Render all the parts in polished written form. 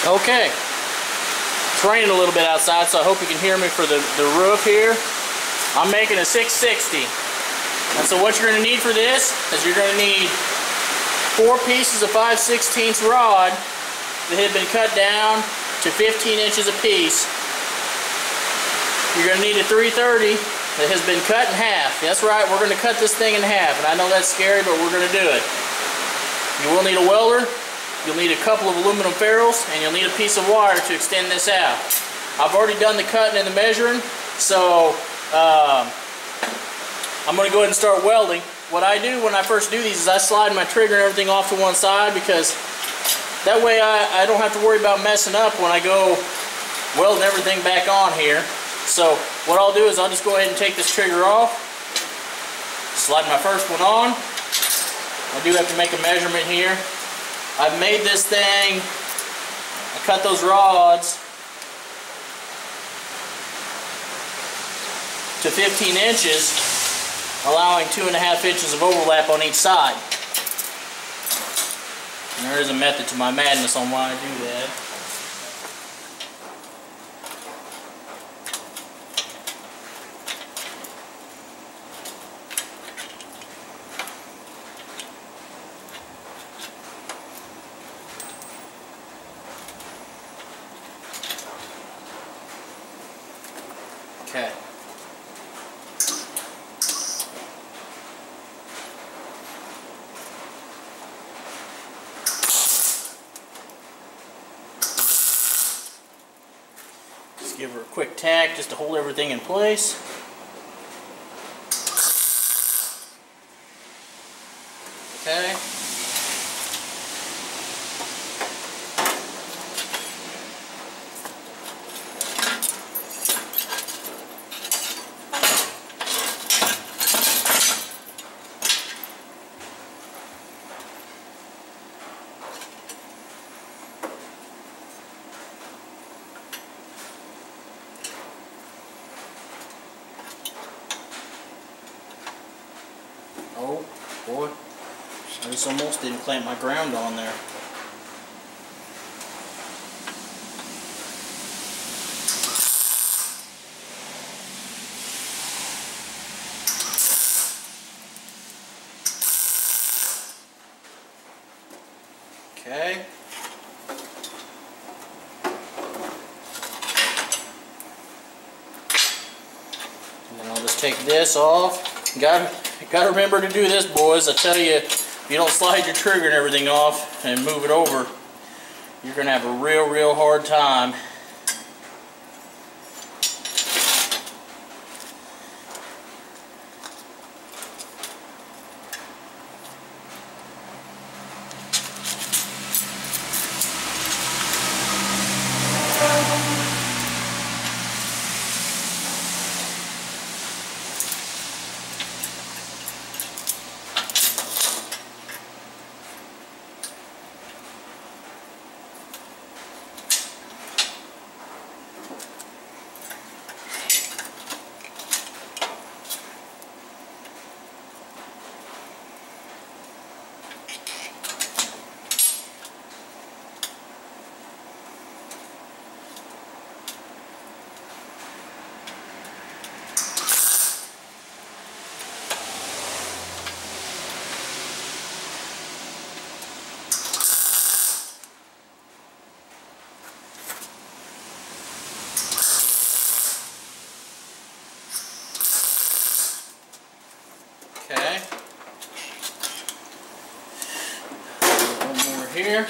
Okay, it's raining a little bit outside, so I hope you can hear me for the roof here. I'm making a 660. And so what you're going to need for this is you're going to need 4 pieces of 5/16 rod that have been cut down to 15 inches apiece. You're going to need a 330 that has been cut in half. That's right, we're going to cut this thing in half. And I know that's scary, but we're going to do it. You will need a welder. You'll need a couple of aluminum ferrules, and you'll need a piece of wire to extend this out. I've already done the cutting and the measuring, so I'm going to go ahead and start welding. What I do when I first do these is I slide my trigger and everything off to one side, because that way I don't have to worry about messing up when I go welding everything back on here. So what I'll do is I'll just go ahead and take this trigger off, slide my first one on. I do have to make a measurement here. I've made this thing, I cut those rods to 15 inches, allowing 2.5 inches of overlap on each side. And there is a method to my madness on why I do that. Okay. Just give her a quick tack just to hold everything in place. Okay. Oh boy, I just almost didn't clamp my ground on there. Okay. And then I'll just take this off. Gotta remember to do this, boys. I tell you, if you don't slide your trigger and everything off and move it over, you're gonna have a real hard time. Okay. One more here.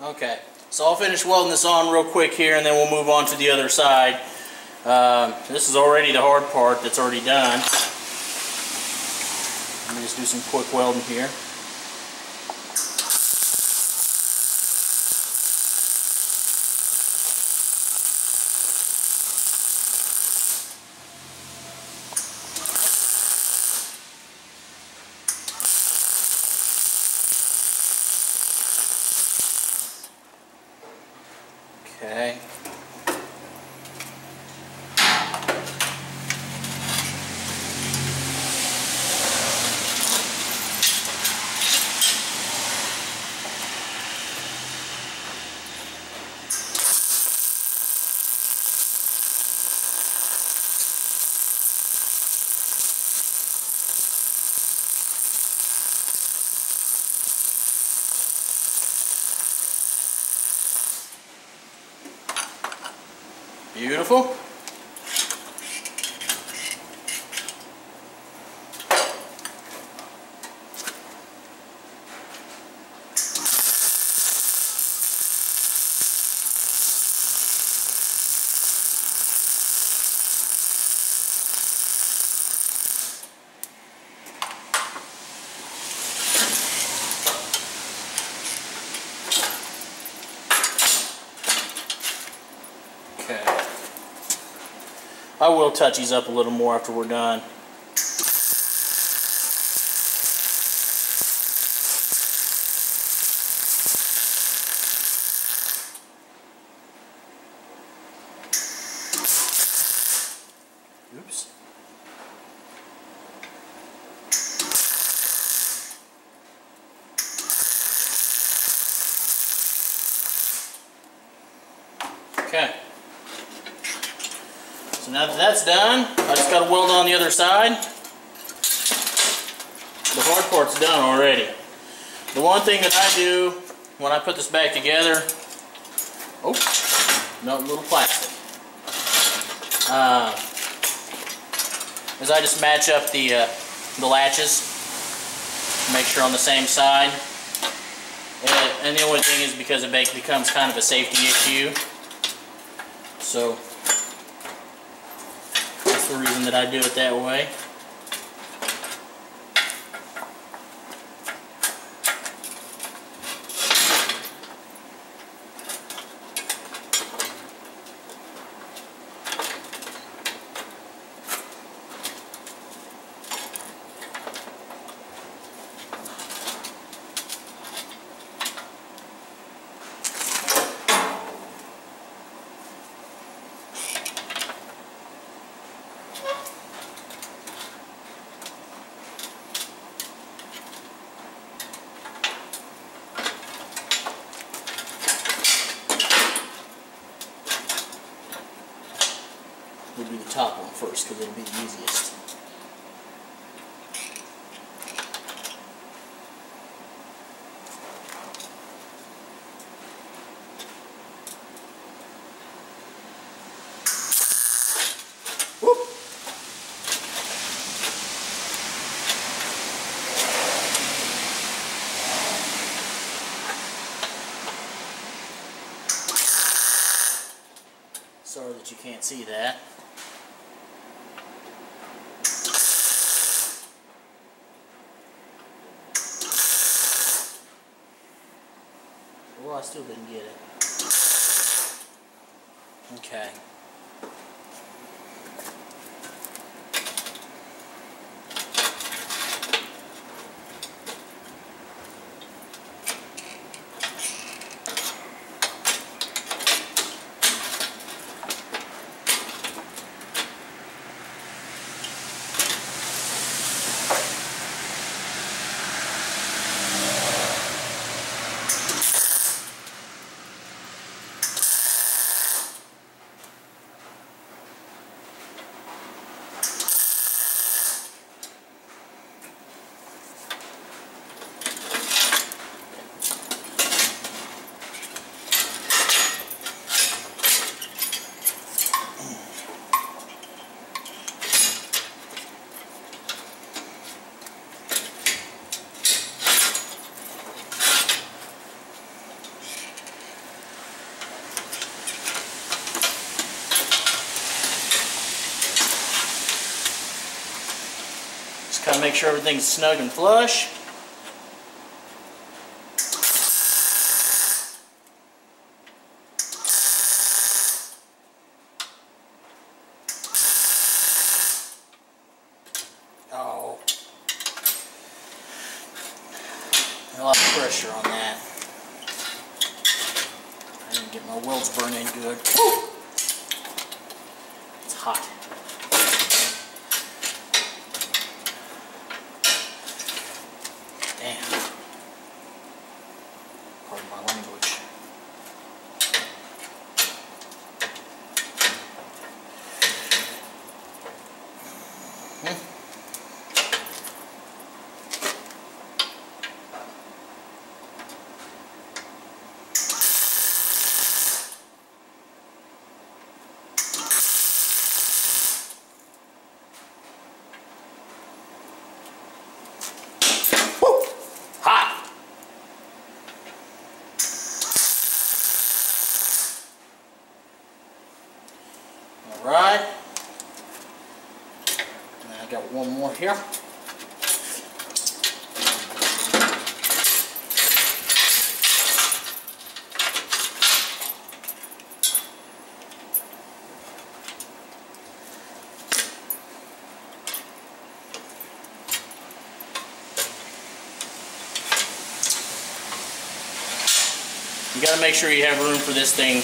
Okay, so I'll finish welding this on real quick here, and then we'll move on to the other side. This is already the hard part that's already done. Let me just do some quick welding here. Okay. Beautiful. Okay. I will touch these up a little more after we're done. Oops. Okay. So now that that's done, I just got to weld on the other side. The hard part's done already. The one thing that I do when I put this back together, oh, no, little plastic, is I just match up the latches, make sure on the same side. And the only thing is because it becomes kind of a safety issue. So that's the reason that I do it that way. We'll do the top one first because it'll be the easiest. Whoop. Sorry that you can't see that. Well, I still didn't get it. Okay. Gotta make sure everything's snug and flush. Oh, a lot of pressure on that. I didn't get my welds burning good. Woo! It's hot. Damn. Pardon my language. Alright, and I got one more here. You got to make sure you have room for this thing.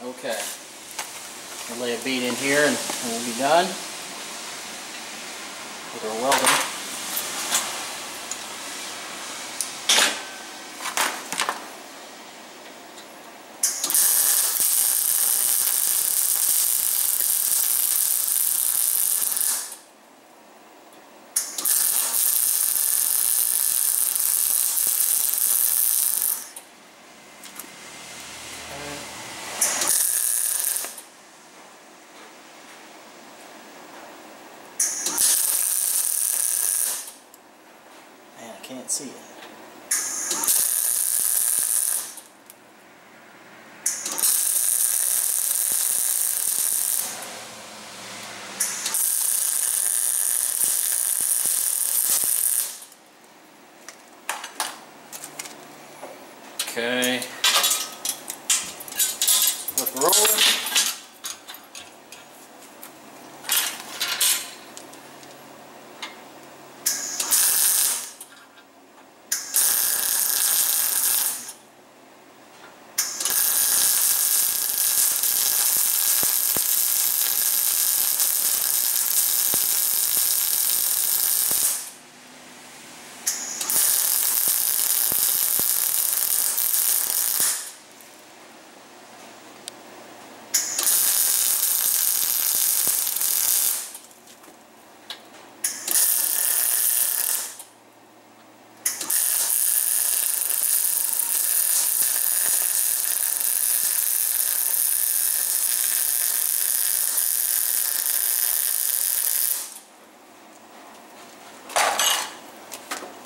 Okay, we'll lay a bead in here and we'll be done with our welding. Can't see it. Okay. Flip the roller.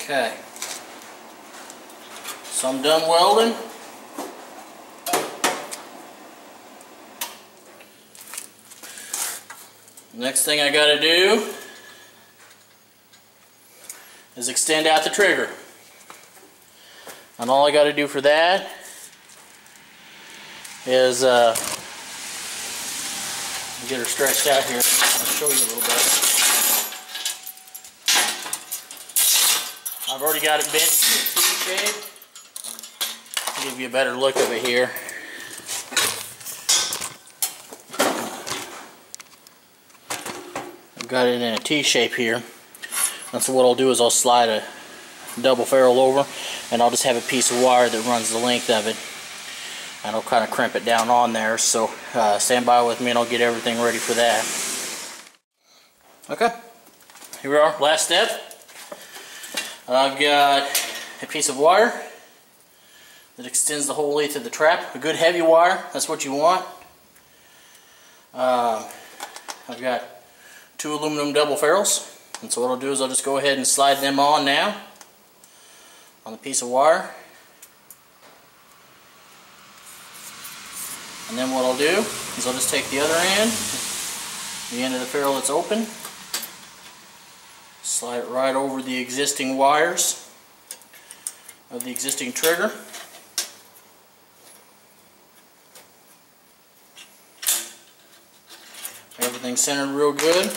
Okay, so I'm done welding. Next thing I got to do is extend out the trigger. And all I got to do for that is get her stretched out here. I'll show you a little bit. I've already got it bent to a T shape. I'll give you a better look of it here. I've got it in a T shape here. And so what I'll do is I'll slide a double ferrule over, and I'll just have a piece of wire that runs the length of it. And I'll kind of crimp it down on there. So stand by with me and I'll get everything ready for that. Okay, here we are, last step. I've got a piece of wire that extends the whole length of the trap. A good heavy wire, that's what you want. I've got 2 aluminum double ferrules, and so what I'll do is I'll just go ahead and slide them on now on the piece of wire. And then what I'll do is I'll just take the other end, the end of the ferrule that's open, slide it right over the existing wires of the existing trigger. Everything's centered real good.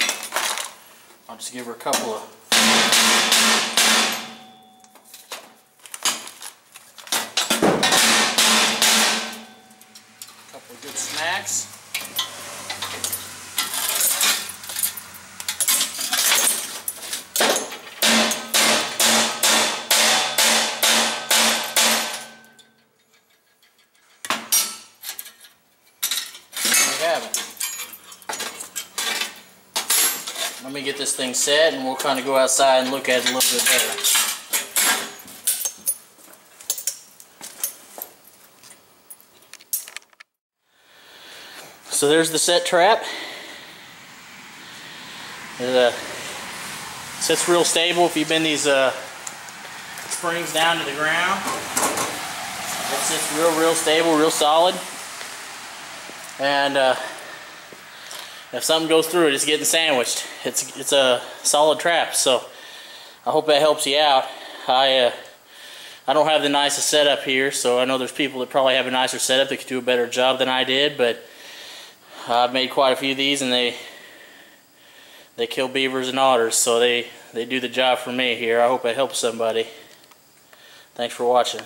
I'll just give her a couple of good smacks. There we have it. Let me get this thing set and we'll kind of go outside and look at it a little bit better. So there's the set trap. It sits real stable if you bend these springs down to the ground. It sits real stable, real solid. And if something goes through it, it's getting sandwiched. It's a solid trap. So I hope that helps you out. I don't have the nicest setup here, so I know there's people that probably have a nicer setup that could do a better job than I did, but I've made quite a few of these, and they kill beavers and otters, so they do the job for me here. I hope it helps somebody. Thanks for watching.